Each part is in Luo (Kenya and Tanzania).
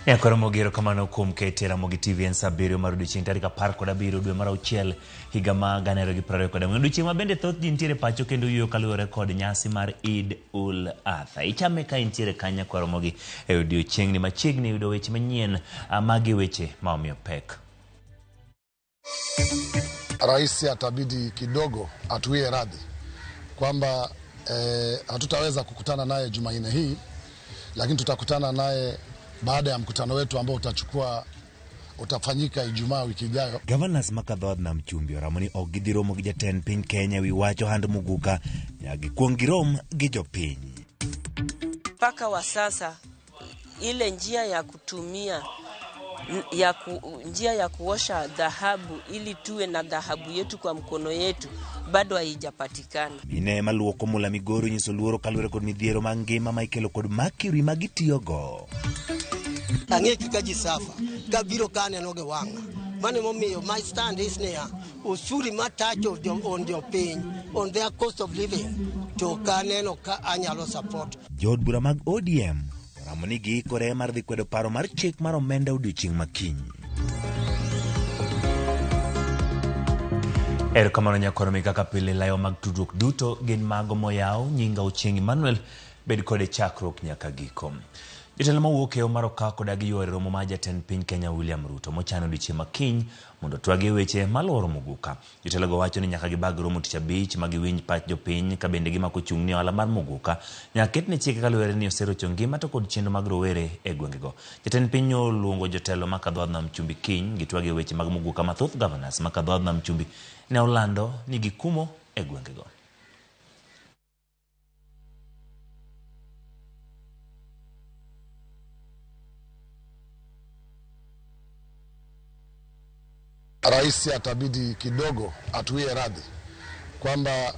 Koro mogero kamano kuom ketera mogi TV en sabirio marudu ching tarika par koda biro dwe mara uchiel higa ma ganero gi 20 duchieng ma bende thoth jintiere pacho kendo yuyo kaluwore kod nyasi mar Eid ul Adha. Ichame ka intiere kanya koro mogi e odiochieng ni machiegni yudo weche manyien magi weche maomiyo pek. Rais atabidi kidogo atuie radhi kwamba hatutaweza kukutana naye Jumanne hii, lakini tutakutana naye baada ya mkutano wetu ambao utafanyika Ijumaa wiki ijayo. Governors makadhod na mchumbi ramoni ogidhi romo gi jatend piny Kenya wi wacho hand muguka yagi kuongi rom gi jopiny. Paka wa sasa ile njia ya kutumia njia ya kuosha dhahabu ili tuwe na dhahabu yetu kwa mkono yetu bado haijapatikana. Mine maluoko mula Migoro nyiso luoro kaluwore kod midhiero mangima ma ikelo kod makiri magitiyogo. Ang'e kikaji safa kabiro kane noge wanga mane momiyo my stand is near usuri matacho on your pain on their cost of living to kaneno ka anyalo support. Jod bura mag ODM ramoni gi kore mar dhi kwedo paro mar chik mar omenda odiochieng' makinyi. Erokamano nyakoro mi kaka pile layo mag tudruok duto gin mago moyaw nyinga Ochieng Emmanuel bed kode chakruok nyaka giko. Jotelo mawuok e Omaroka kodagi yore romo ma jatend piny Kenya William Ruto mochano odiochieng' makiny mondo twagi weche maloro muguka. Jotelo go wacho ni nyaka gibag romo tich abich ma giwinj pach jopiny ka bende gimako chung' ni ohala mar muguka nyaka ketne chike kaluwore ni oserocho ngima to kod chenro mag rowere e gwengego. Jatend piny oluongo jotelo makadhodh nam chumbi kiny gitwagi weche mag muguka mathoth governors makadhodh nam chumbi ne olando ni gikumo e gwengego. Rais atabidi kidogo atuie radhi kwamba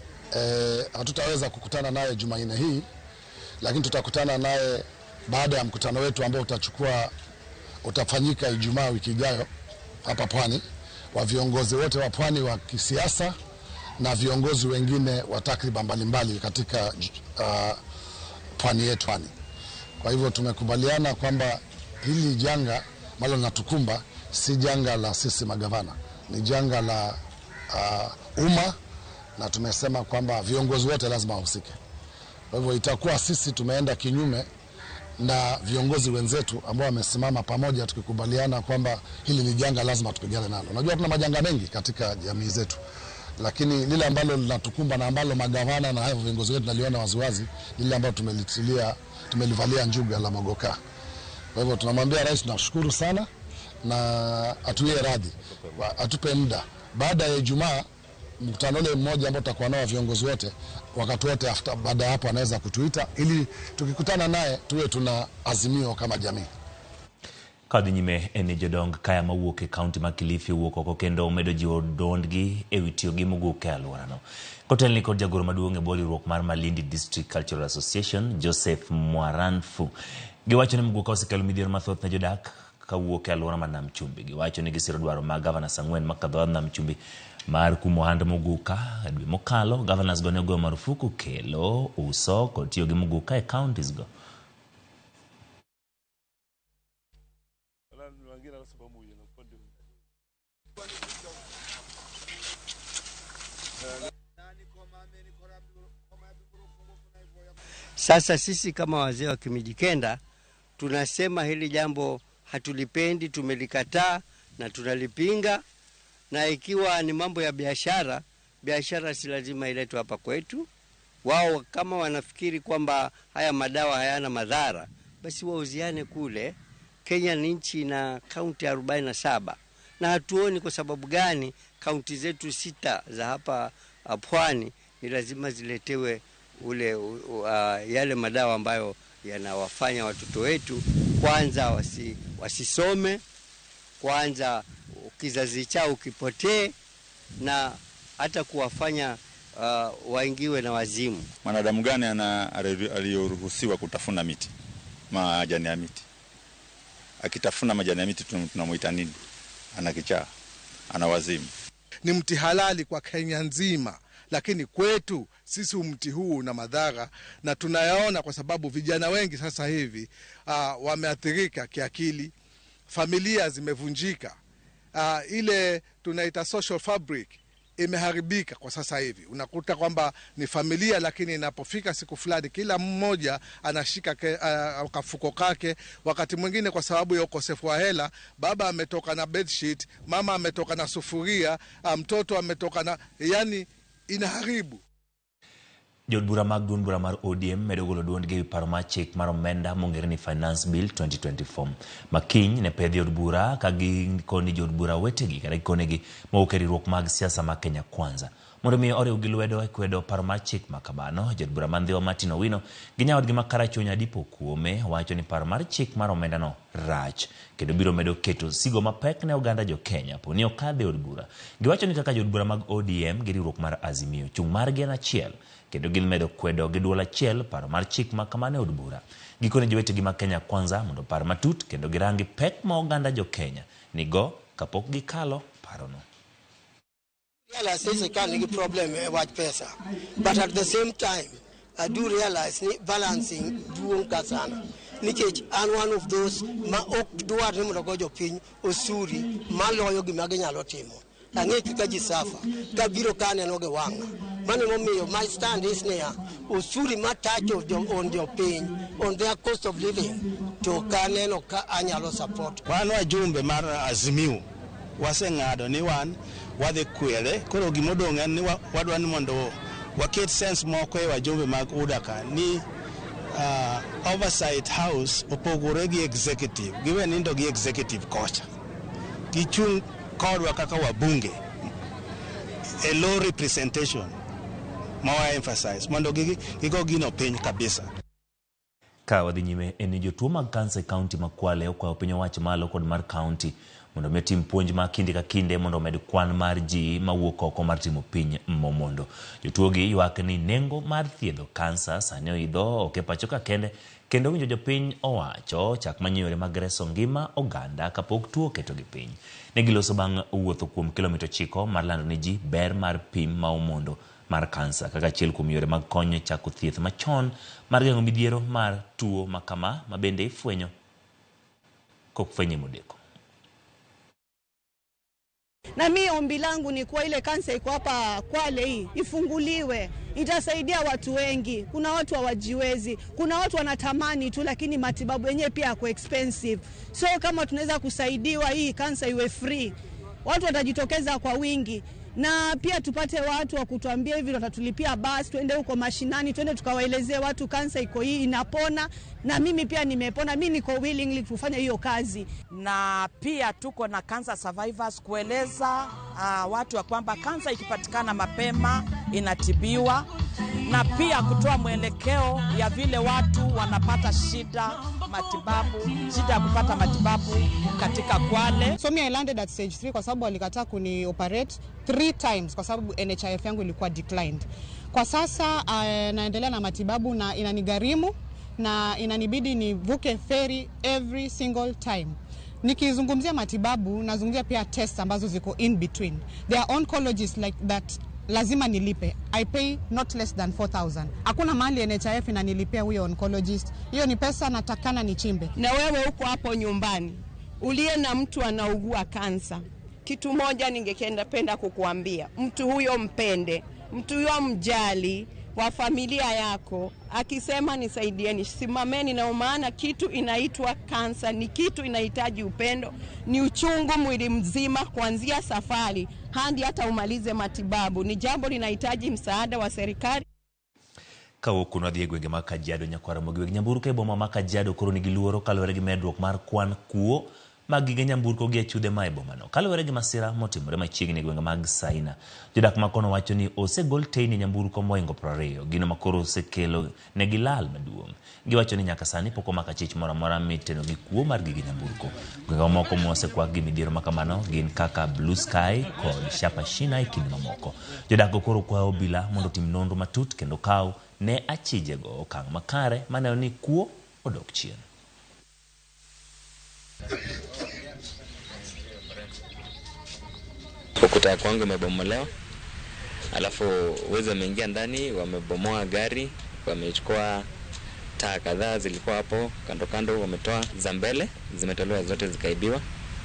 hatutaweza kukutana naye Jumanne hii, lakini tutakutana naye baada ya mkutano wetu ambao utafanyika Ijumaa wiki ijayo hapa Pwani, wa viongozi wote wa Pwani wa kisiasa na viongozi wengine wa takriban mbalimbali katika Pwani yetu. Kwa hivyo tumekubaliana kwamba hili janga ambalo linatukumba si janga la sisi magavana, ni janga la umma, na tumesema kwamba viongozi wote lazima wahusike. Kwa hivyo itakuwa sisi tumeenda kinyume na viongozi wenzetu ambao wamesimama pamoja tukikubaliana kwamba hili ni janga lazima tupigane nalo. Unajua kuna majanga mengi katika jamii zetu, lakini lile ambalo linatukumba na ambalo magavana na hao viongozi wetu naliona waziwazi lile ambalo tumelivalia njuga la mogoka. Kwa hivyo tunamwambia rais tunashukuru sana na atuie radhi, atupe muda baada ya Ijumaa mkutano ule mmoja ambao tutakuwa nao viongozi wote wakati wote baada hapo anaweza kutuita ili tukikutana naye tuwe tuna azimio kama jamii. Kadhi nyime ene jodong kaya mawuok e kaunti ma Kilifi wuok oko kendo medo jiwo dondgi e witiyo gi muguka e alworano. Kotelni kod jagoro maduong' e bwo riwruok mar Malindi District Cultural Association Joseph Mwaranfu giwacho ni muguka osekelo midhiero mathoth ne jodak kawuok e alwora ma Nam Chumbi. Giwacho ni gisiro dwaro ma governors ang'wen makadhodh Nam Chumbi mar kumo hand muguka dwe mokalo. Governors go ne ogoyo marufuku kelo, uso kod tiyo gi muguka e counties go. Sasa sisi kama wazee wa Kimijikenda tunasema hili jambo hatulipendi, tumelikataa na tunalipinga. Na ikiwa ni mambo ya biashara, biashara si lazima iletwe hapa kwetu. Wao kama wanafikiri kwamba haya madawa hayana madhara, basi wauziane kule. Kenya ni nchi na kaunti 47 na hatuoni kwa sababu gani kaunti zetu 6 za hapa Pwani ni lazima ziletewe yale madawa ambayo yanawafanya watoto wetu kwanza wasisome, kwanza kizazi chao kipotee, na hata kuwafanya waingiwe na wazimu. Mwanadamu gani aliyoruhusiwa kutafuna miti, majani ya miti? Akitafuna majani ya miti tunamuita nini? Ana kichaa, ana wazimu. Ni mti halali kwa Kenya nzima, lakini kwetu sisi mti huu una madhara, na tunayaona kwa sababu vijana wengi sasa hivi wameathirika kiakili, familia zimevunjika, ile tunaita social fabric imeharibika kwa sasa hivi. Unakuta kwamba ni familia, lakini inapofika siku fulani kila mmoja anashika kafuko kake. Wakati mwingine kwa sababu ya ukosefu wa hela, baba ametoka na bedsheet, mama ametoka na sufuria, mtoto ametoka na, yani inaharibu. Jod bura mag duond bura mar ODM medo golo duond gi paro mar chik mar omenda mong'ere ni Finance Bill 2024. Makiny ne pedhi od bura ka gikoni jod bura wetegi kata gikonegi mowuok e riwruok mag siasa ma Kenya Kwanza. Mondo mi oriw gi lwedo e kwedo paro mar chik ma kamano, jod bura Mandhiwa Martin Owino gi nyawadgi ma Karachuonyo Adipo Kuome wacho ni paro mar chik mar omenda no rach kendo biro medo keto sigo mapek ne oganda jo Kenya po ni okadhe od bura. Giwacho ni kaka jod bura mag ODM gi riwruok mar Azimio chung margi en achiel kendo gimedo kwedo gi duol achiel paro mar chik ma kamano od bura. Gikone jowetegi ma Kenya Kwanza mondo paro matut kendo girangi pek ma oganda jo Kenya nigo kapok gikalo paro no. Realize this can't problem with pesa, but at the same time I do realize balancing duong kasana nikech and one of those ma ok duar ni mondo gojo piny osuri maloyo gima ginyalo timo ang'e kaka ji safa ka biro kane no ge wanga mane momiyo my stand is near osuri ma touch on your pain on their cost of living to kane no ka anyalo support wan wajumbe mar Azimio waseng'ado ni wan wadhi kwere koro gimodong' en ni wadwa ni mondo waket sense moko e wajumbe mag UDA ni oversight house opogore gi executive giwe nindo gi executive kocha gichung' kodwa kaka wabunge a low representation mawa emphasize mondo gigo gino piny kabisa. Ka wadhi nyime en jotuo mag kansa e kaunti ma Kwale okwayo piny owacho malo kod mar kaunti mondo metim puonj ma kinde ka kinde mondo med kwan mar ji mawuok oko mar timo piny momondo. Jotuo gi ywak ni nengo mar thiedho kansa sani oidho ok e pacho ka kende kendo winjo jopiny owacho chak manyore mag reso ngima oganda kapok tuo keto gi piny. Ne giloso bang' wuotho kuom kilomita 9 mar lando ni ji ber mar pim ma omondo mar kansa kaka achiel kuom yore mag konyo chako thieth machon mar geng'o midhiero mar tuo makama ma bende ifwenyo kok fwenye modeko. Na mimi ombi langu ni kwa ile kansa iko hapa Kwale hii ifunguliwe, itasaidia watu wengi. Kuna watu hawajiwezi, kuna watu wanatamani tu lakini matibabu yenyewe pia yako expensive. So kama tunaweza kusaidiwa hii kansa iwe free, watu watajitokeza kwa wingi. Na pia tupate watu wa kutuambia hivi watatulipia basi tuende huko mashinani tuende tukawaelezee watu kansa iko hii inapona, na mimi pia nimepona, mimi niko willingly kufanya hiyo kazi. Na pia tuko na cancer survivors kueleza watu wa kwamba kansa ikipatikana mapema inatibiwa, na pia kutoa mwelekeo ya vile watu wanapata shida ya kupata matibabu katika Kwale. So I landed at stage 3 kwa sababu walikataa kuni operate 3 times kwa sababu NHIF yangu ilikuwa declined. Kwa sasa naendelea na matibabu na inanigharimu na inanibidi nivuke ferry every single time. Nikizungumzia matibabu nazungumzia pia tests ambazo ziko in between. There are oncologists like that lazima nilipe. I pay not less than 4,000. Hakuna mahali NHIF inanilipia huyo oncologist. Hiyo ni pesa natakana nichimbe. Na wewe uko hapo nyumbani uliye na mtu anaugua kansa, kitu moja ningependa kukuambia, mtu huyo mpende, mtu huyo mjali wa familia yako. Akisema nisaidieni, simameni, na maana kitu inaitwa kansa ni kitu inahitaji upendo, ni uchungu mwili mzima kuanzia safari hadi hata umalize matibabu. Ni jambo linahitaji msaada wa serikali. Kawo kuno dhi gwenge ma Kajiado nyakwara mogweg nyamburko e boma ma Kajiado koro nigi luoro kaluwore gi medruok mar kwan kuo mag gige nyamburko gi chudhe ma e boma no kaluwore gi masira motimore machiegni e gwenge mag Saina. Jodak ma kono wacho ni osegol teyni nyamburko moingo 20 gino makoro osekelo ne gilal maduong'. Giwacho ni nyaka sani pok omaka chich moro amora miteno gi kuo mar gige nyamburko. Gwenge moko mosekwak gi midhiero makamano gin kaka Blue Sky kod Shapashina e kind mamoko. Jodak koro kwayo obila mondo tim nonro matut kendo kaw ne achijego okang' makare maneno ni kuo odok chien. Ukuta kwangu umebomolewa alafu wezi wameingia ndani, wamebomoa gari, wamechukua taa kadhaa zilikuwa hapo kando kando, wametoa za mbele, zimetolewa zote zikaibiwa.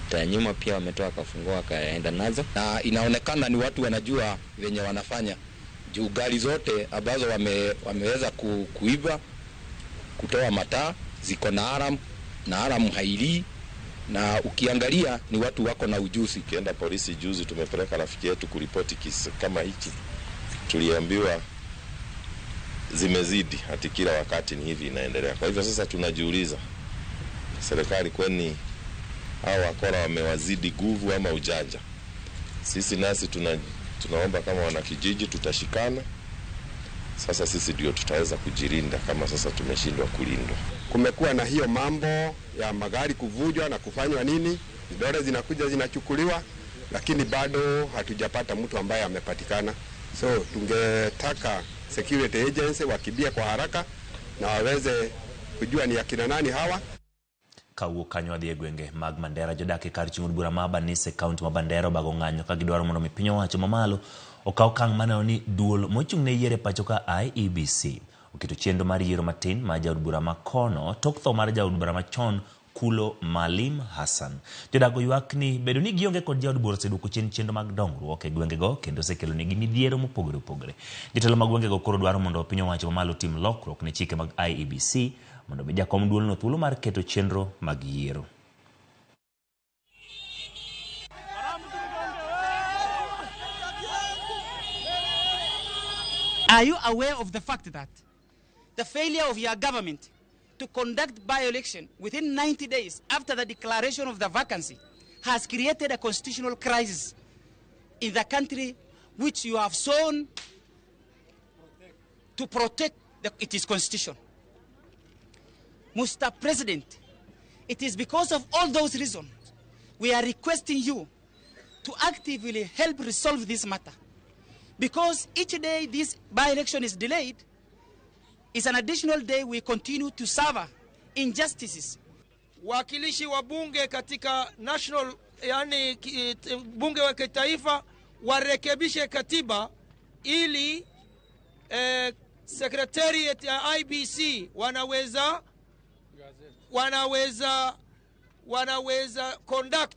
Taa nyuma pia wametoa kafungua wakaenda nazo. Na inaonekana ni watu wanajua wenye wanafanya. Juu gari zote ambazo wameweza kuiba, kutoa mataa, ziko na alarm haili, na ukiangalia ni watu wako na ujuzi. Kienda polisi juzi tumepeleka rafiki yetu kuripoti kisa kama hiki. Tuliambiwa zimezidi, hati kila wakati ni hivi inaendelea. Kwa hivyo sasa tunajiuliza, serikali kwani hao wakora wamewazidi nguvu ama ujanja? Sisi nasi tunaomba kama wanakijiji tutashikana. Sasa sisi ndio tutaweza kujilinda kama sasa tumeshindwa kulindwa. Kumekuwa na hiyo mambo ya magari kuvujwa na kufanywa nini, vidole zinakuja zinachukuliwa, lakini bado hatujapata mtu ambaye amepatikana. So tungetaka security agency wakibia kwa haraka na waweze kujua ni akina nani hawa. Kawo kanyo adhi gwenge mag Mandera jodake kar chung'ud bura ma Banise kaunti ma Bandera bago ng'anyo ka gidwaro mondo mi piny owacho mamalo okaw kang' maneno ni duol mochung' ne yiere pacho ka IEBC oketo chenro mar yiero matin ma jaod bura ma kono tok tho mar jaod bura machon Kulo Malim Hassan. Jodago ywak ni bedo ni gionge kod jaod bura oseduoko chien chenro mag dongruok e gwengego kendo osekelo negi midhiero mopogore opogore. Jotelo mag gwengego koro dwaro mondo piny owacho mamalo tim lokruok ne chike mag IEBC mondo be jakom duolno thuolo mar keto chenro mag yiero. Are you aware of the fact that the failure of your government to conduct by-election within 90 days after the declaration of the vacancy has created a constitutional crisis in the country which you have sworn to protect its constitution? Mr. President, it is because of all those reasons we are requesting you to actively help resolve this matter. Because each day this by-election is delayed, is an additional day we continue to suffer injustices. Wakilishi wa bunge katika national, yani bunge wa kitaifa warekebishe katiba ili secretariat ya IBC wanaweza conduct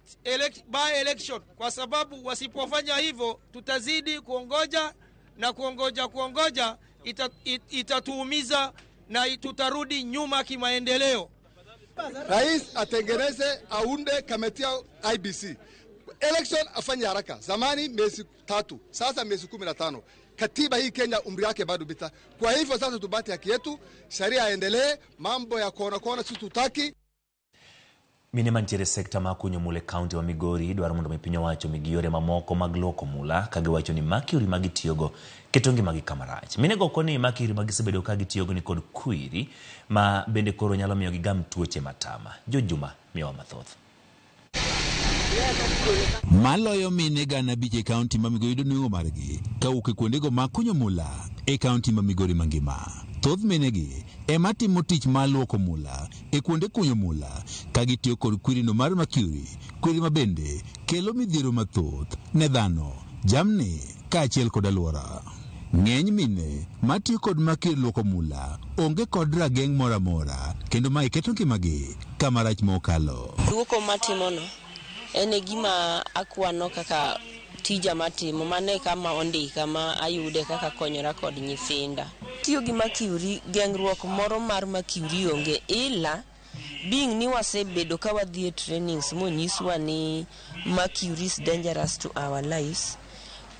by election, kwa sababu wasipofanya hivyo tutazidi kuongoja na kuongoja itatuumiza na tutarudi nyuma kimaendeleo. Rais atengeneze aunde kamati ya IBC. Election afanye haraka. Zamani miezi 3, sasa miezi 15. Katiba hii Kenya umri wake bado bita. Kwa hivyo sasa tubate haki yetu, sharia yaendelee, mambo ya kona sisi tutaki. Mine mantiere sekta ma kunyo mule kaunti wa Migori dwaro mondo piny owacho migiyore mamoko mag loko mula ka giwacho ni makiri magitiyogo ketongi magi kamarach. Mine go koni makiri magisebedo ka gitiyogo ni kod kwiri ma bende koro nyalo miyo gigam tuoche matama. Jojuma miwa mathoth. Maloyo mine gana biche kaunti ma Migori donungo margi kawuok kuondego ma kunyo mula e kaunti ma Migori mangima. Thoth minegi ema timo tich mar luoko mula e kuonde kunyo mula ka gitiyo kod kwirino mar makuri, kwiri ma bende kelo midhiero mathoth ne dhano, jamni kaachiel kod alwora. Ng'eny mine matiyo kod makiri luoko mula onge kod rageng' moro amora kendo ma iketo ngimagi kama rach mokalo. Luoko matimono en gima akwano kaka tija matimo mane kama ondika ma ayude kaka konyora kod nyithinda. Tiyo gi makuri, geng'ruok moro mar makuri onge, ila being ni wasebedo ka wadhi e trainings monyiswa ni mercury is dangerous to our lives.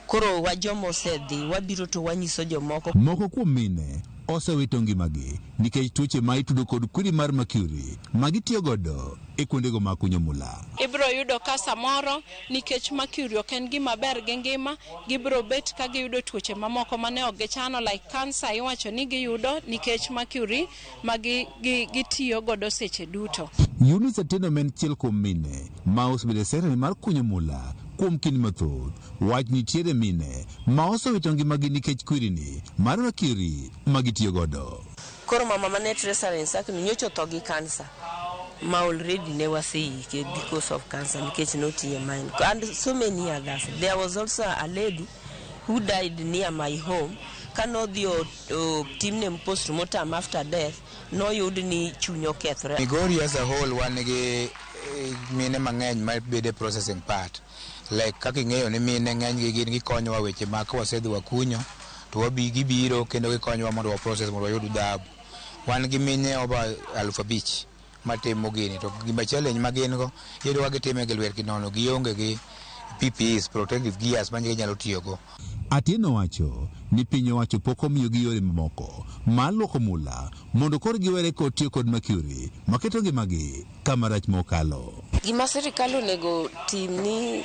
Koro wajomo osedhi wabiro to wanyiso jomoko. Moko kuom mine osewito ngimagi nikech tuoche ma itudo kod kwiri mar mercury magitiyo godo e kuondego ma kunyo mula. Ibro yudo ka samoro nikech mercury ok en gima ber gi ngima, gibro bet ka giyudo tuoche mamoko mane ok gichano, like cancer iwacho ni giyudo nikech mercury ma gitiyo godo seche duto. Eunice Atieno men chiel kuom mine ma osebedo serani mar kunyo mula kuom kinde mathoth. Wach nitiere mine ma osewito ngimagi nikech kwirini mar mercury ma gitiyo godo. Koro mama mane Teresa Rensak nyocho tho gi cancer ma already ne waseike because of cancer, nikech not in mind, and so many others. There was also a lady who died near my home kano dio timne post-mortem after death no yud ni chunyo kethre. Migori as a whole one ge mine mang'eny might be the processing part. Like kaka ing'eyo ni mine ng'eny gi gin gikonyowa weche ma ka wasedhi wakunyo to gibiro kendo gikonyowa mondo wa process mondo wayud dhahabu. Wan gi mine over 5,000 matimo gini to gima challenge ma gin go yudo wa gitime gi lwetgi nono gionge gi PPEs, protective gears ma nyalo tiyogo. Atieno wacho ni piny owacho pok omiyo gi yore mamoko mar luoko mula mondo koro giwere kod tiyo kod mercury maketo ngimagi kama rach mokalo. Gima sirikal onego tim ni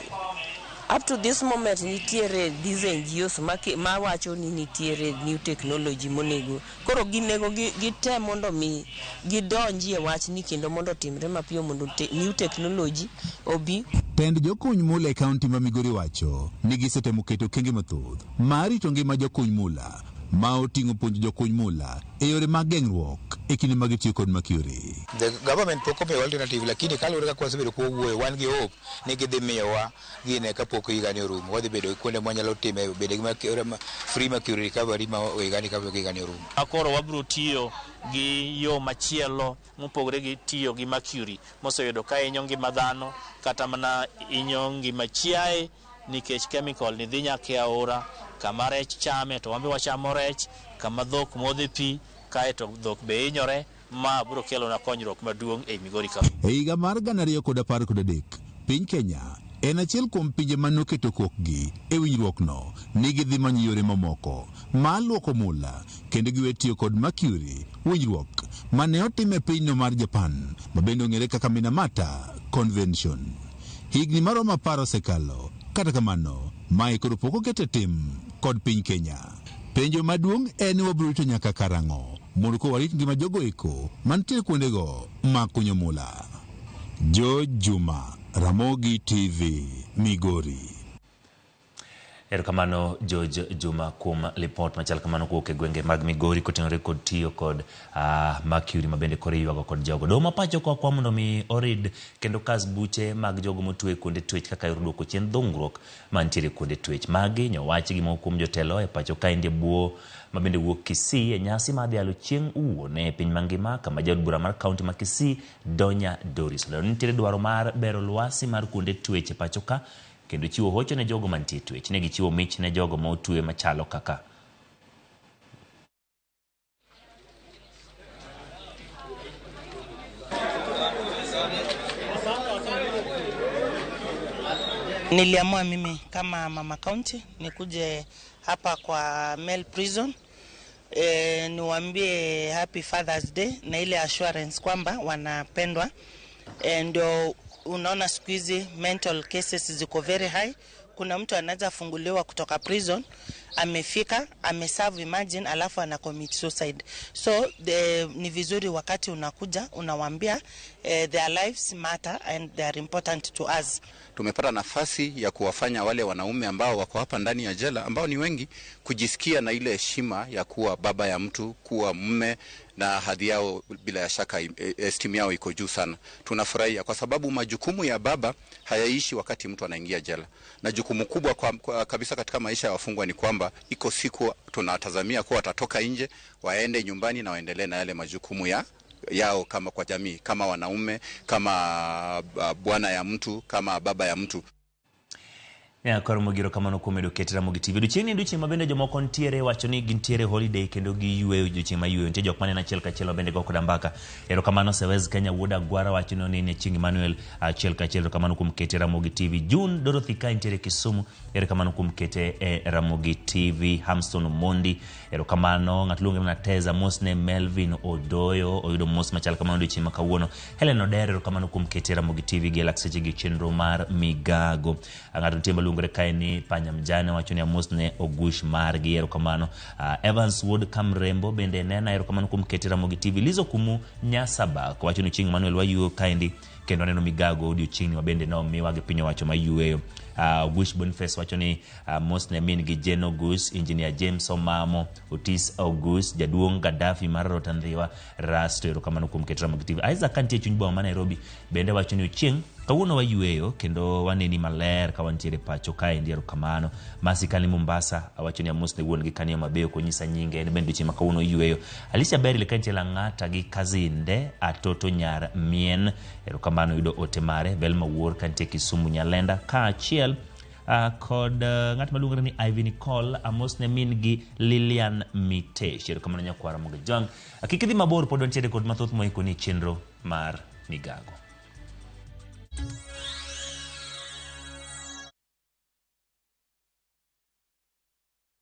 up to this moment nitiere these NGOs ma wacho ni nitiere new technology monego koro ginego gitem mondo mi gidonjie wach ni kendo mondo timre mapiyo mondo new technology obi. Tend jokuny mula e kaunti ma Migori wacho ni gisetemo keto kenge mathoth mar rito ngima jokuny mula ma oting'o puonjo jokuny mula e yore mag geng'ruok e kinde mag tiyo kod mercury. The government pok omiyo alternative lakini kaluwore kaka wasebedo kuwuoyo wan gi hope ni gidhi miyowa gine kapok higani orumo wadhi bedo kuonde mwanyalo time bedo gi free mercury recovery ma higani kapok higani orumo. Akoro wabiro tiyo gi yo machielo mopogore gi tiyo gi mercury moseyudo ka inyo ngima dhano kata mana inyo ngima chiaye nikech chemical ni dhi nyaka e aora kama rech chame to wambe wachamo rech kama dhok modhe pi kaeto dhok be hinyore ma biro kelo na konyruok maduong' e Migori ka. E higa mar 2013 piny Kenya en achiel kuom pinje manoketo kokgi e winjruokno ni gidhi manyo yore mamoko mar luoko mula kendo giwe tiyo kod mercury, winjruok mane otim e pinyno mar Japan ma bende ong'ere kaka Minamata Convention. Higni maromo 10 osekalo, kata kamano mae koro pok oket e tim kod piny Kenya. Penjo maduong' en wabiro rito nyaka karang'o mondo ko warit ngima jogo eko mantie kuondego ma kunyo mula. George Juma, Ramogi TV, Migori. Erokamano George Juma kuom report machal kamano kuok e gwenge mag Migori kotenore kod tiyo kod mercury mabende koro ywago kod jogo. Doma pacho kwa mondo mi orid kendo kas buche mag jogo motwe kuonde twech kaka yuduoko chien dhungruok mantiere kuonde twech. Magi nyowachi gi moko kuom jotelo e pacho ka inde buo mabende wuok Kisii e nyasi madhi alo chieng' uone piny mangima kama jaod bura mar kaunti ma Kisii Donya Doris. Lero nitiere dwaro mar bero lwasi mar kuonde twech e pacho ka kendo chiwo hocho ne jogo mantie twech. Ne gichiwo mich ne jogo ma otwe machalo kaka Niliamua mimi kama mama county nikuje hapa kwa Mel Prison niwaambie happy Father's Day na ile assurance kwamba wanapendwa. Ndio unaona siku hizi mental cases ziko very high. Kuna mtu anaweza funguliwa kutoka prison, amefika, ameserve imagine, alafu ana commit suicide. So ni vizuri wakati unakuja unawaambia their lives matter and they are important to us. Tumepata nafasi ya kuwafanya wale wanaume ambao wako hapa ndani ya jela ambao ni wengi kujisikia na ile heshima ya kuwa baba ya mtu, kuwa mume, na hadhi yao bila ya shaka esteem yao iko juu sana. Tunafurahia kwa sababu majukumu ya baba hayaishi wakati mtu anaingia jela. Na jukumu kubwa kabisa katika maisha ya wafungwa ni kwamba iko siku tunatazamia kuwa watatoka nje, waende nyumbani na waendelee na yale majukumu yao kama kwa jamii, kama wanaume, kama bwana ya mtu, kama baba ya mtu. Ya koro mogiro kamano kumedo ketera Ramogi TV. Duchieng' duchieng' mabende jomoko ntiere wacho ni gintiere holiday kendo giyueyo duchieng' ma yueyo. Nitie jok mane achiel kachiel bende go koda mbaka. Erokamano Sewez Kenya Wuod Agwara wacho ni Chieng' Emmanuel achiel kachiel. Erokamano kuom kete Ramogi TV. June Dorothy ka ntiere Kisumu. Erokamano kuom kete Ramogi TV. Hamston Mondi. Erokamano ng'at luonge na Teza Mosne Melvin Odoyo oyudo mos machal kamano duchieng' ma kawuono. Helen Odere erokamano kuom kete Ramogi TV gi lakseche gi chenro mar migago. Ng'ato ntie malungore kae ni Panyamjane wacho ni Mosne Ogush margi. Erokamano Evans Wood Kamrembo bende nena erokamano kuom kete Ramogi TV. Lizo Kumu Nyasabak wacho ni Chieng' Emmanuel wayuo kaendi kendo neno migago odiochieng' wabende no miwage piny wacho mayueyo. Gush Boniface wacho ni Mosne min gi Jeno Gus, Engineer James Omamo, Otis August, Jaduong' Gaddafi mar Rotandhiwa Rasto. Erokamano kuom kete Ramogi TV. Isaac kantie chuny boma ma Nairobi bende wacho ni Chieng' Kawuono wayueyo kendo waneni maler ka wantiere pacho kae ndiero kamano. Masi kani Mombasa awacho ni amos ne wuon gi kanyo mabeyo konyisa nyinge en bende chima kawuono yueyo. Alicia Berry lekantie Lang'ata gi Kazinde Atoto Nyar Mien erokamano yudo ote mare. Velma Wuor kantie Kisumu Nyalenda ka achiel kod ng'at maluongo ni Ivy Nicole amos ne min gi Lilian Mitesh erokamano nyakwara moga jong. Akikidhi mabor pod wantiere kod mathoth moiko ni chenro mar migago.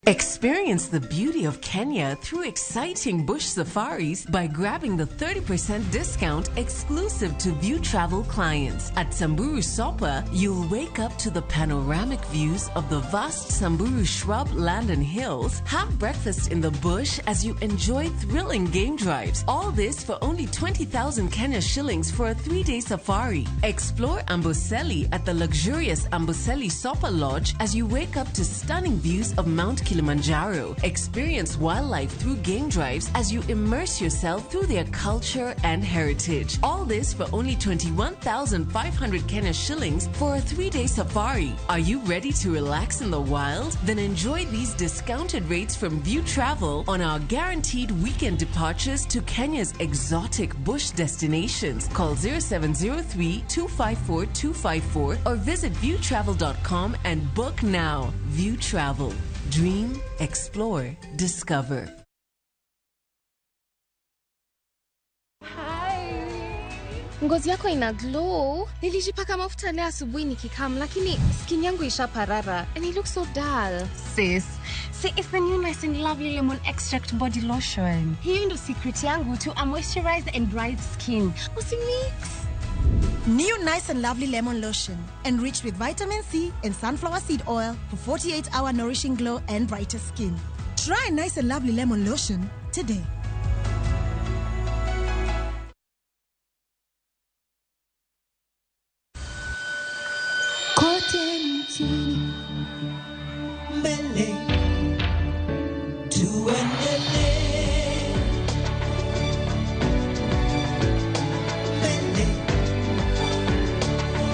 Experience the beauty of Kenya through exciting bush safaris by grabbing the 30% discount exclusive to View Travel clients. At Samburu Sopa, you'll wake up to the panoramic views of the vast Samburu shrub land and hills, have breakfast in the bush as you enjoy thrilling game drives. All this for only 20,000 Kenya shillings for a 3-day safari. Explore Amboseli at the luxurious Amboseli Sopa Lodge as you wake up to stunning views of Mount Kilimanjaro. Experience wildlife through game drives as you immerse yourself through their culture and heritage. All this for only 21,500 Kenya shillings for a 3-day safari. Are you ready to relax in the wild? Then enjoy these discounted rates from View Travel on our guaranteed weekend departures to Kenya's exotic bush destinations. Call 0703-254-254 or visit viewtravel.com and book now. View Travel. Dream, explore, discover. Hi. Ngozi yako ina glow. Nilijipaka mafuta leo asubuhi nikikam lakini skin yangu ishaparara and it looks so dull. Sis, see it's the new Nice and Lovely Lemon Extract Body Lotion. Hiyo ndo secret yangu to a moisturized and bright skin. Usimix. New Nice and Lovely Lemon Lotion, enriched with vitamin C and sunflower seed oil for 48-hour nourishing glow and brighter skin. Try Nice and Lovely Lemon Lotion today.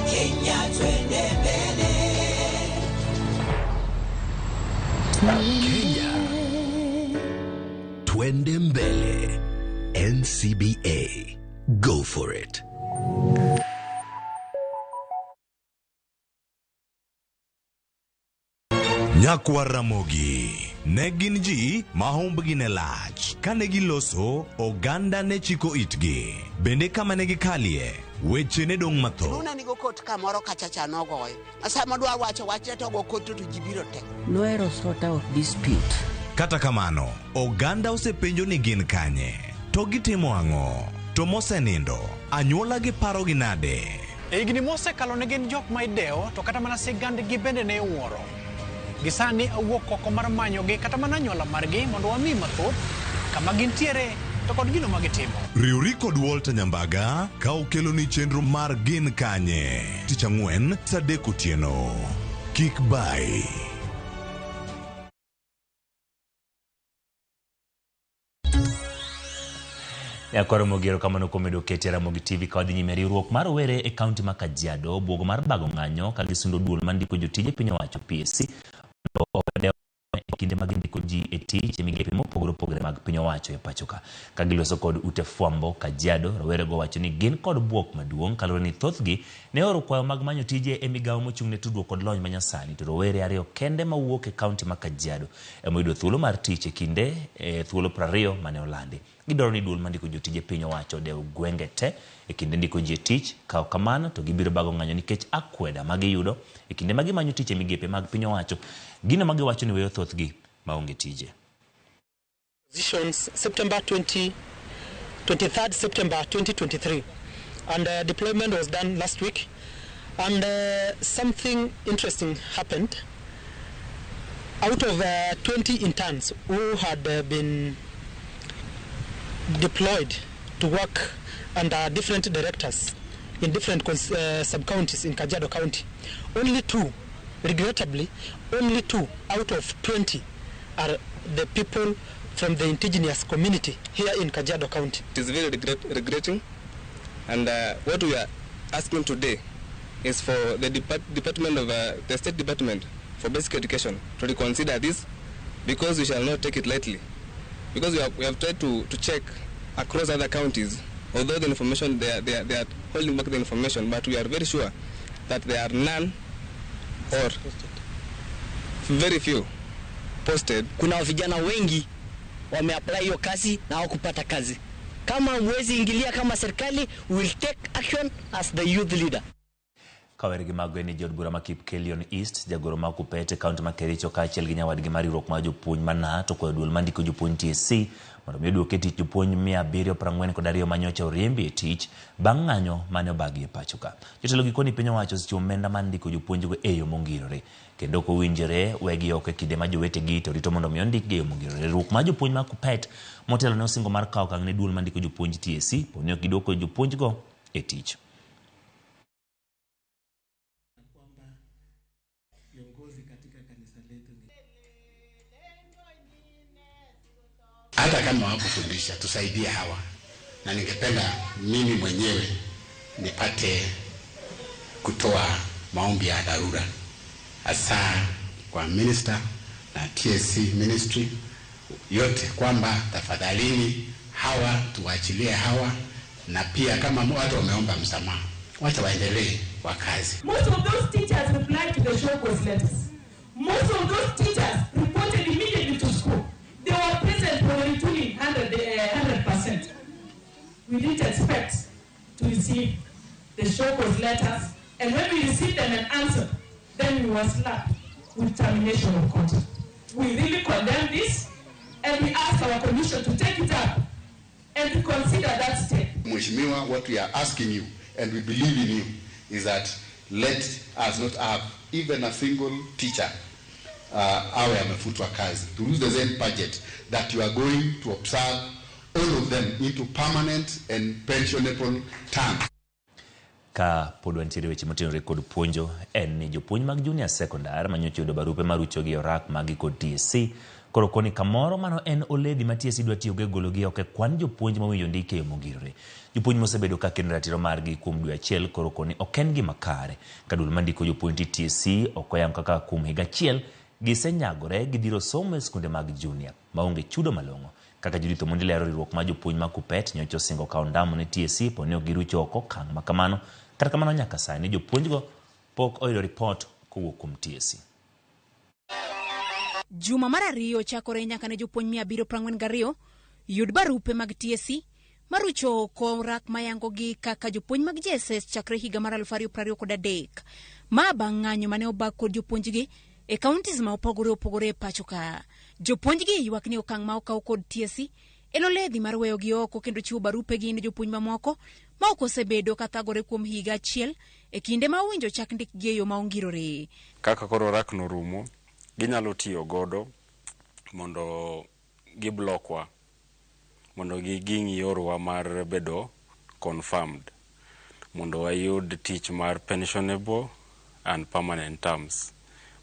Kenya Twende Mbele. NCBA. Go for it. Nyakwa Ramogi negin ji mahumbgi ne lach kanegi loso oganda ne chiko itgi bende kama negi kalie weche ne dong matho Nuna nigo kot kamoro kachacha nogoy asama dwa wache to go kot to jibiro tek No ero sort out dispute. Kata kamano oganda osepenjo ni gin kanye to gitimo ang'o to mosenindo anyuola gi paro gi nade Igni mose kalo ne gin jok ma ideo to kata mana sigand gi bende ne wuoro gisani awuok oko mar manyo gi kata mana anyuola margi mondo wami mathoth kama gintiere to kod gino magitimo. Riuri kod Walter Nyambaga ka okelo ni chenro mar gin kanye tich ang'wen saa 3 otieno. Kik bai. Yakoro mogero kamano komedo kete Ramogi TV ka wadhi nyime riwruok mar were e kaunti ma Kajiado buogo mar bago ng'anyo ka gisundo duol mandiko jotije piny owacho PSC e kinde mag ndiko ji e tich e migepe mopogore opogore mag piny owacho e pachoka ka giloso kod ute fwambo Kajiado. Rowere go wacho ni gin kod buok maduong' kaluwore ni thothgi ne oro kwayo mag manyo tije e migawo mochung' ne tudruok kod lony manyasani to rowere ariyo kende mawuok e kaunti ma Kajiado emoyudo thuolo mar tich e kinde thuolo 20 mane olandi. Gidwaro ni duol mandiko jotije piny owacho dew gwenge te e kinde ndiko ji e tich kaw kamano to gibiro bago ng'anyo nikech akweda magiyudo e kinde magimanyo tich e migepe mag piny owacho gino magiwacho ni weyo thothgi maonge tije. Positions September 23rd September 2023 and deployment was done last week and something interesting happened. Out of 20 interns who had been deployed to work under different directors in different sub-counties in Kajiado County, only 2, regrettably, only 2 out of 20 are the people from the indigenous community here in Kajiado County. It is very regretting, and what we are asking today is for the Department of the State Department for Basic Education to reconsider this, because we shall not take it lightly. Because we have tried to check across other counties, although the information they are holding back the information, but we are very sure that there are none or very few posted. Kuna vijana wengi wameapply hiyo kazi na hawakupata kazi. Kama mwezi ingilia kama serikali, we will take action as the youth leader. Kawergi magweni jod bura makip Kelion East jagoro makupete county makericho kachiel gi nyawadgi mariruok ma jopuonj mana to kod duol mandiko jopuonj TSC mondo mi duoke tich jopuonj 742 manyocha oriembi e tich bang' ng'anyo mane obagi e pachoka. Jotelo gikoni piny owacho seche omenda mandiko jopuonjgo e yo mongirore kendo kowinjore wegi oko e kinde ma jowetegi to rito mondo mi ondikgi e yo mongirore. Riwruok ma jopuonj makupet motelo ne osingo mar kawo okang' ne duol mandiko jopuonj TSC poni ok giduoko jopuonjgo e tich. Hata kama wakufundisha tusaidie hawa, na ningependa mimi mwenyewe nipate kutoa maombi ya dharura hasa kwa minister na TSC ministry yote kwamba tafadhalini hawa tuachilie hawa, na pia kama watu wameomba msamaha wacha waendelee kwa kazi. Most of those teachers replied to the show cause letters. Most of those teachers reported immediately to school. They were present for the retooling 100%. We didn't expect to receive the show cause letters, and when we received them and answered, then we were slapped with termination of contract. We really condemn this, and we ask our commission to take it up and to consider that step. Mheshimiwa, what we are asking you, and we believe in you, is that let us not have even a single teacher awe amefutwa kazi. To lose the same budget that you are going to observe all of them into permanent and pensionable terms. Ka podwa ntiere weche motenore kod puonjo en ni jopuonj mag junior secondary manyocha yudo barupe marucho gi orak magi kod TSC koro koni kamoro mano en oledhi ma TSC dwa tiyo go gologi ok kwan jopuonj mawinjo ndike yo mogirore. Jopuonj mosebedo ka kendo ratiro margi kuom dwe achiel koro koni ok en gima kare ka duol mandiko jopuonj TSC ok oyang kaka kuom higa achiel gisenyagore gidhiro somo e skunde mag junior maonge chudo malong'o. Kaka Judith Omondi lero, riwruok ma jopuonj ma Kupet nyocha osingo kawo ndamo ne TSC poni ok girucho oko okang' ma kamano. Kata kamano nyaka sani jopuonjgo pok oyudo ripot kowuok kuom TSC. Juma mar ariyo chakore nyaka ne jopuonj 742 yud barupe mag TSC marucho oko rak mayango gi kaka jopuonj mag JSS chakre higa mar 2023 ma bang' ng'anyo mane obag kod jopuonjgi e counties ma opogore e pachoka. Jopuonjgi ywak ni okang' ma okaw kod TSC en oledhi mar weyo gi oko kendo chiwo barupe gi ne jopuonj mamoko ma ok osebedo ka thagore kuom higa achiel e kinde ma owinjo chak ndik gi e yo ma ongirore. Kaka koro rak no rumo, ginyalo tiyo godo mondo giblokwa, mondo giging'i yorwa mar bedo confirmed, mondo wayud tich mar pensionable and permanent terms.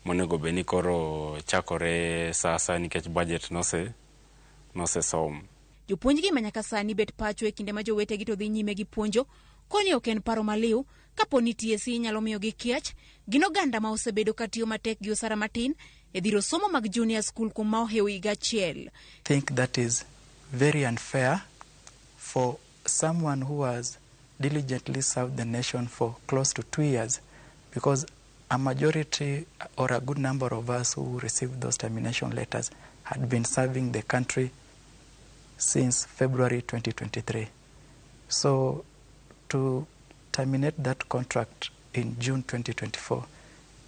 Monego beni koro chakore sasa nikech budget nose som. Jopuonjgi manyaka sani bet pacho e kinde ma jowetegi to dhi nyime gi puonjo koni ok en paro maliw kaponi TSC nyalo miyo gi kiach gin oganda ma osebedo katiyo matek gi osara matin e dhiro somo mag junior school kuom ma ohew higa achiel. Think that is very unfair for someone who has diligently served the nation for close to 2 years, because a majority or a good number of us who received those termination letters had been serving the country since February 2023. So to terminate that contract in June 2024,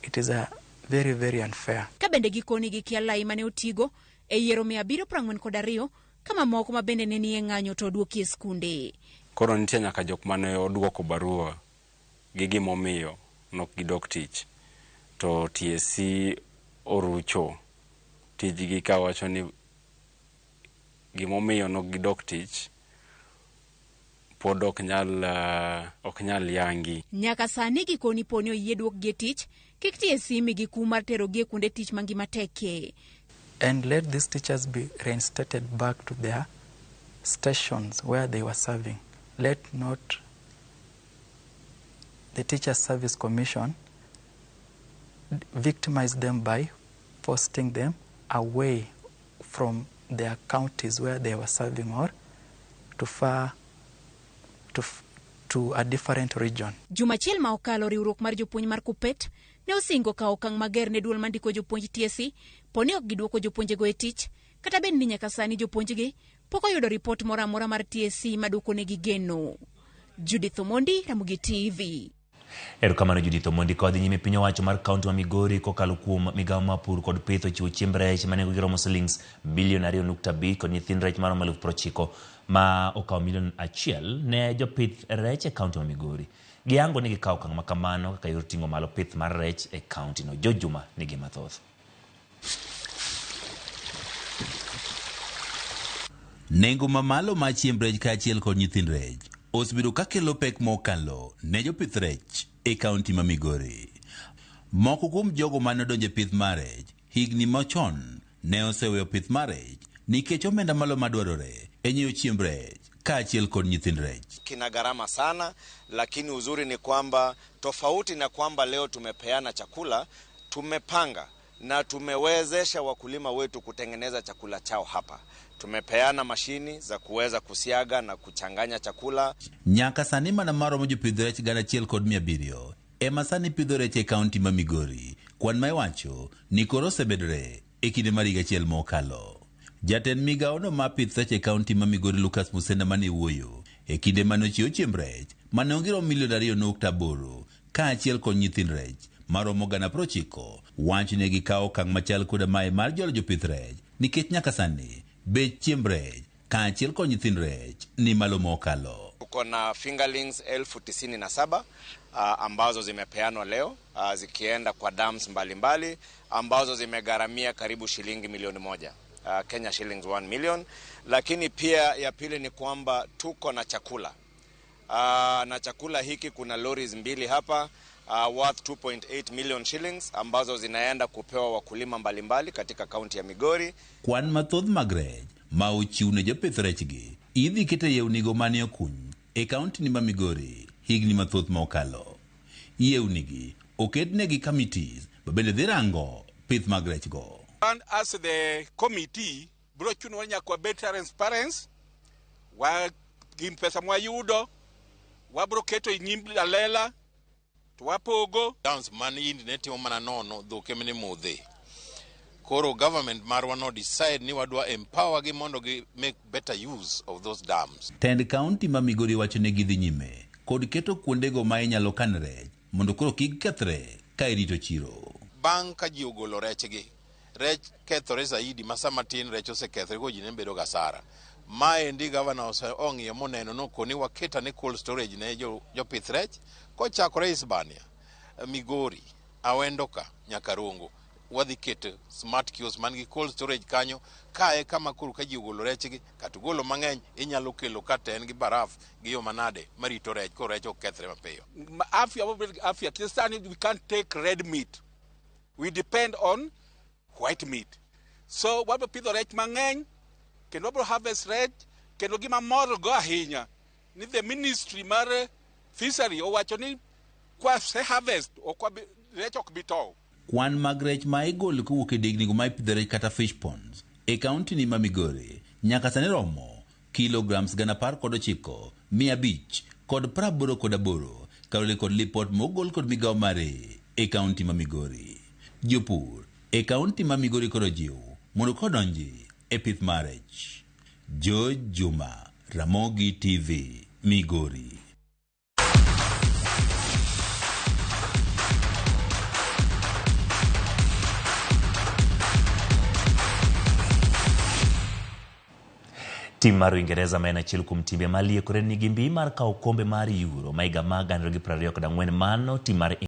it is a very, very unfair. Kabende gikoni gi kia lai mane otigo e yiero 742 kama moko ma bende ne nie ng'anyo to duoki e skunde. Koro nitie nyaka jok mane oduoko barua gi gimomiyo nok gidok tich. To TSC orucho tijgi ka wacho ni gimomiyo nok gidok tich pod ok nyal yangi. Nyaka sani gikoni poni oyie duok gi tich kik TSC migi kum mar tero gi kuonde tich mangima teke. And let these teachers be reinstated back to their stations where they were serving. Let not the Teachers Service Commission victimized them by posting them away from their counties where they were serving or to a different region. Jumachiel ma okalo riwruok mar jopuonj mar Kuppet ne osingo kawo okang' mager ne duol mandiko jopuonj TSC poni ok giduoko jopuonjego e tich, kata bed ni nyaka sani jopuonjgi pok oyudo ripot moro amora mar TSC maduoko negi geno. Judith Omondi, Ramogi TV. Erokamano Judith Omondi. Kodhi nyime piny owacho mar kaunti ma Migori kokalo kuom migawo mar pur kod pith ochiwo chiemb rech ma nengogi romo shillings bilion 2.5 kod nyithind rech maromo 90,000 ma okawo milion 1 ne jopith rech e kaunti ma Migori. Giyango ni gikawo okang' ma kamano kaka yor ting'o malo pith mar rech e kaunti no. Jojuma nigi mathoth. Nengo mamalo ma chiemb rech kaachiel kod nyithind rech osebedo ka kelo pek mokalo ne jopith rech e kaunti ma Migori. Moko kuom jogo mane odonjo e pith mar rech higni machon ne oseweyo pith mar rech nikech omenda malo madwarore e nyiewo chiemb rech kaachiel kod nyithind rech. Kina gharama sana, lakini uzuri ni kwamba tofauti na kwamba leo tumepeana chakula, tumepanga na tumewezesha wakulima wetu kutengeneza chakula chao hapa. Tumepeana mashini za kuweza kusiaga na kuchanganya chakula. Nyaka sani mana maromo jopith rech 1,700 ema sani pidho rech e kaunti ma Migori. Kwan ma iwacho ni koro osebedore e kinde mar higa achiel mokalo. Jatend migawono ma pith rech e kaunti ma Migori Lucas Musenda mane wuoyo e kinde mane ochiwo chiemb rech mane ongiro milion 2.8 kaachiel kod nyithind rech maromo 90,000 wach ne gikawo okang' machal koda mae mar jolo jopith rech nikech nyaka sani bech chiemb rech kaachiel kod nyithind rech ni malo mokalo. Tuko na fingerlings 97,000 ambazo zimepeanwa leo zikienda kwa dams mbalimbali ambazo zimegharamia karibu shilingi milioni 1. Kenya shillings 1 million. Lakini pia ya pili ni kwamba tuko na chakula. Na chakula hiki kuna lorries 2 hapa worth 2.8 million shillings ambazo zinaenda kupewa wakulima mbalimbali katika kaunti ya Migori. Kwan mathoth mag rech ma ochiw ne jopith rechgi idhi kete yeunigo mane okuny e kaunti ni ma Migori higni mathoth mokalo. Yeunigi oketnegi committees babende dhi rango pith mag rechgo. And as the committee, brochun wanya kwa better transparency, wa gimpesa mwayudo, wa broketo inyimbi alela, tuwapogo. Downs mani indi neti omana nono dhuke mini mudhi. Koro government marwa no decide ni wadwa empower gi mondo gi make better use of those dams. Tend county ma Migori wacho ne gidhi nyime kod keto kuondego ma inyalo kan rech mondo koro kik kethre ka irito chiro. Bang' ka ji ogolo rechgi, rech kethore zaidi masa matin rech osekethre go ji ne bedo gasara. Maendi governor ong'iyo moneno no koni waketa ne cold storage ne jopith rech kochakore Hispania, Migori, Awendoka, Nyakarongo. Wadhi keto smart kiosk man gi cold storage kanyo kae kama kuru ka ji ogolo rechgi kata golo mang'eny inyalo kelo kata en gi baraf gi yo manade marito rech ko rech okethre mapiyo. Afya kisani we can't take red meat. We depend on white meat. So wabro pidho rech mang'eny kendo wabro harvest rech kendo gima moro go ahinya ni the ministry mar fishery owacho ni kwa se harvest okwa rech ok bitow. Kwan mag rech ma igolo kowuok e degnigo ma ipidho rech kata fish ponds e kaunti ni ma Migori nyaka sani romo kilograms 19,500 kod 88 kaole kod lipot mogol kod migawo mare e kaunti ma Migori. Jopur e kaunti ma Migori koro jiw mondo kodonji e pith mar rech. Jojuma, Ramogi TV, Migori. Tim mar Uingereza ma en achiel kuom timbe maliekore nigi mbii mar kawo okombe mar Euro ma higa mag 2024 mano tim mar